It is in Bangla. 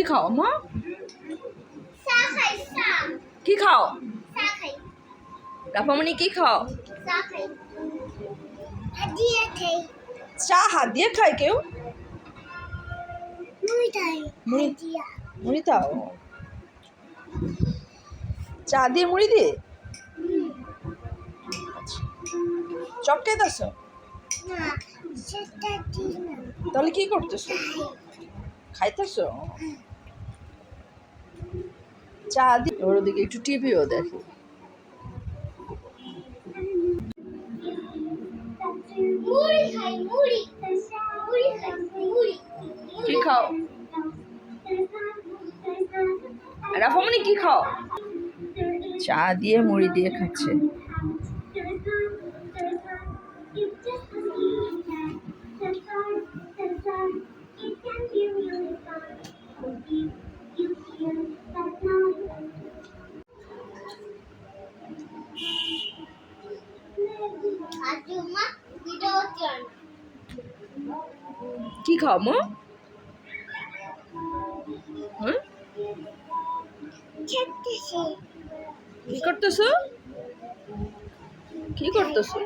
খাও মা? কি খাও? রাফামণি কি খাও? চা হাত দিয়ে খায় কেউ? মুড়ি দাও? চা দিয়ে মুড়ি দিয়ে? চপ খেতেছ? তাহলে কি করতেছো? খাইতেছো? চা দিয়ে ওর ওদিকে একটু টিভিও দেখে। কি খাও? রাফামণি কি খাও? চা দিয়ে মুড়ি দিয়ে খাচ্ছে। কি খাও মা? কি করতেছো? কি করতেছো?